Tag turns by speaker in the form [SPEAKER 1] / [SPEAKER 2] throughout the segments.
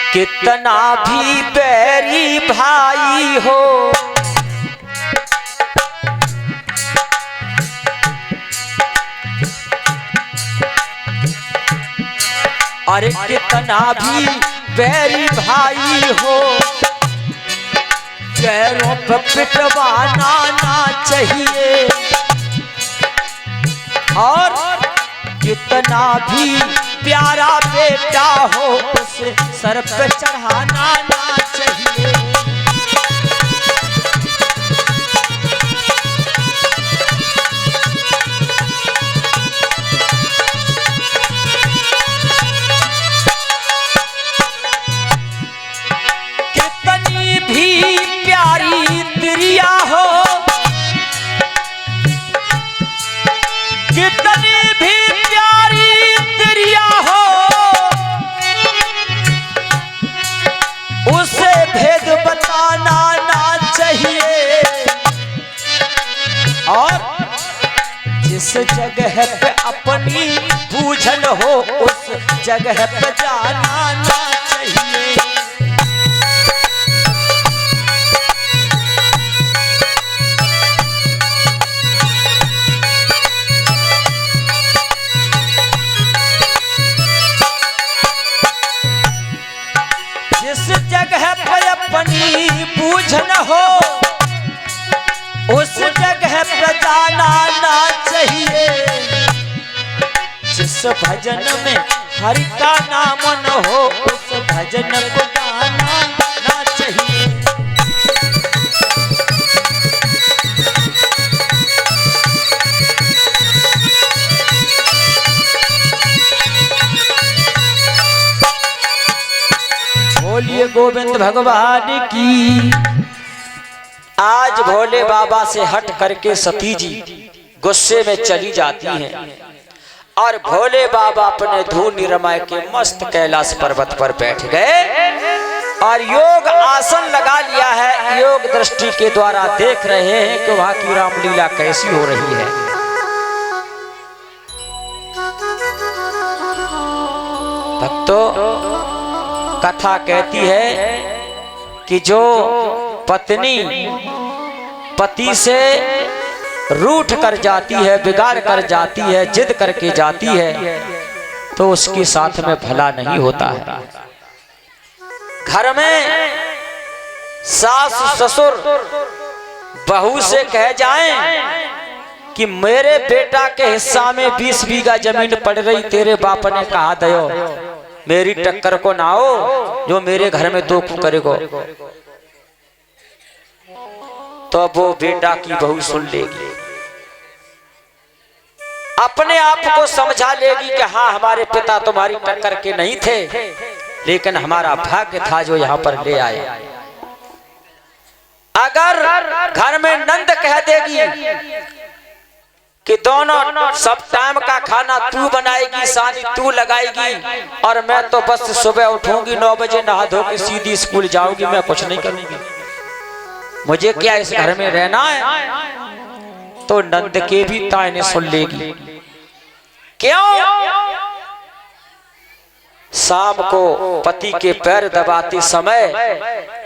[SPEAKER 1] कितना भी बैरी भाई हो, अरे कितना भी बैरी भाई हो, पैरों पर पिटवाना ना चाहिए। और कितना भी प्यारा बेटा हो, उसे सर पे चढ़ाना ना चाहिए। कितनी भी प्यारी तिरिया हो, कितनी भी प्यारी तिरिया हो, उसे भेद बताना ना चाहिए। और जिस जगह पे अपनी बूझन हो, उस जगह पे जाना ना चाहिए। जिस जगह पर अपनी बूझन हो, उस जगह पर जाना ना चाहिए। जिस भजन में हरि का नाम न हो, उस भजन को गाना ना चाहिए। बोलिए गोविंद भगवान की। आज भोले बाबा से हट करके सती जी गुस्से में चली जाती हैं और भोले बाबा अपने धूनी रमाए के मस्त कैलाश पर्वत पर बैठ गए और योग आसन लगा लिया है। योग दृष्टि के द्वारा देख रहे हैं कि वहां की रामलीला कैसी हो रही है। भक्तों, कथा कहती है कि जो पत्नी पति से रूठ कर जाती है, बिगाड़ कर जाती है, जिद करके जाती है, तो उसके साथ में भला नहीं होता है। घर में सास ससुर बहू से कह जाएं कि मेरे बेटा के हिस्सा में 20 बीघा जमीन पड़ रही, तेरे बाप ने कहा दयो मेरी टक्कर को ना हो, जो मेरे घर में दुख करेगो, तो वो बेटा की बहू सुन लेगी, अपने आप को समझा लेगी कि हाँ हमारे पिता तुम्हारी टक्कर के नहीं थे, लेकिन हमारा भाग्य था जो यहाँ पर ले आए। अगर घर में नंद कह देगी कि दोनों सब टाइम का खाना तू बनाएगी, सानी तू लगाएगी, और मैं तो बस सुबह उठूंगी 9 बजे, नहा धो के सीधी स्कूल जाऊंगी, मैं कुछ नहीं करूंगी, मुझे क्या इस घर में रहना है, तो नंद के भी ताने सुन लेगी। क्यों? शाम को पति के पैर दबाते समय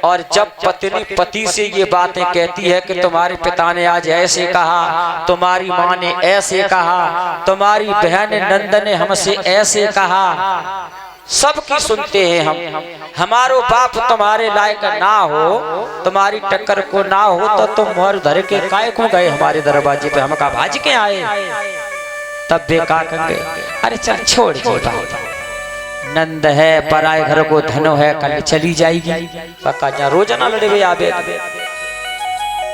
[SPEAKER 1] और जब पत्नी पति से ये बातें कहती है कि तुम्हारे पिता ने आज ऐसे कहा, तुम्हारी माँ ने ऐसे कहा, तुम्हारी बहन नंद ने हमसे ऐसे कहा, सबकी सुनते हैं हम, हमारो बाप तुम्हारे लायक ना हो, तुम्हारी टक्कर को ना हो, तो तुम मोर धर के काय को गए हमारे दरवाजे पे, हम का भाज के आए। तब बेकार कहेंगे अरे चल छोड़ बात, नंद है पराए घर को धनो है, कल चली जाएगी, पक्का जा रोजाना लड़े हुए आबे।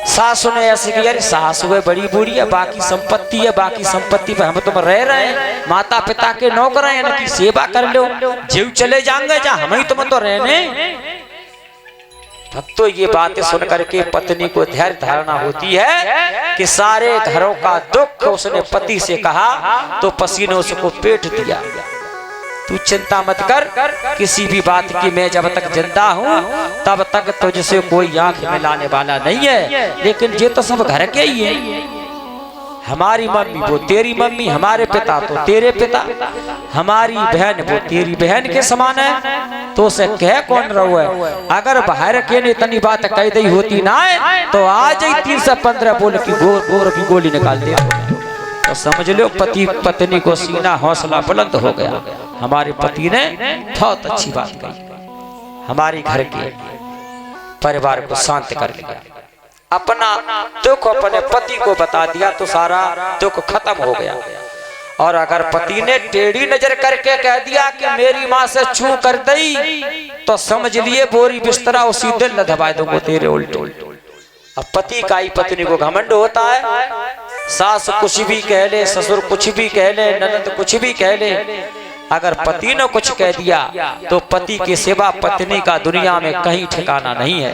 [SPEAKER 1] सासु ने ऐसे किया, अरे सासु है बड़ी बूढ़ी है, बाकी संपत्ति है, बाकी संपत्ति पे हम तुम रह रहे हैं, माता पिता के नौकर हैं, इनकी सेवा कर लो, जीव चले जाएंगे जा, हम ही तुम तो रहने। भक्तों, ये बातें सुन करके पत्नी को धैर्य धारणा होती है कि सारे घरों का दुख उसने पति से कहा, तो पति ने उसको पेट दिया। तू चिंता मत कर, किसी भी बात की, मैं जब तक जिंदा हूँ तब तक तुझसे कोई आंख मिलाने वाला नहीं है, लेकिन ये तो सब घर के ही है, हमारी मम्मी वो तेरी मम्मी, हमारे पिता तो तेरे पिता, हमारी बहन वो तेरी बहन के समान है, तो उसे कह कौन रहो है। अगर बाहर के ने इतनी बात कह दी होती ना तो आज ही 315 बोल की गोर की गोली निकाल दिया। तो समझ लो पति पत्नी को सीना हौसला बुलंद हो गया। हमारे पति ने बहुत अच्छी बात कही, हमारे घर के परिवार को शांत कर लिया। अपना दुख अपने पति को बता दिया तो सारा दुख खत्म हो गया। और अगर पति ने टेढ़ी नजर करके कह दिया कि मेरी माँ से छू कर दी, तो समझ लिए बोरी बिस्तरा उसी दिन न दबा दूंगा तेरे उल्टे। अब पति का ही पत्नी को घमंड होता है, सास कुछ भी कह ले, ससुर कुछ भी कह ले, ननद कुछ भी कह ले, अगर पति ने कुछ कह दिया तो पति के सिवा पत्नी का दुनिया में कहीं ठिकाना नहीं है।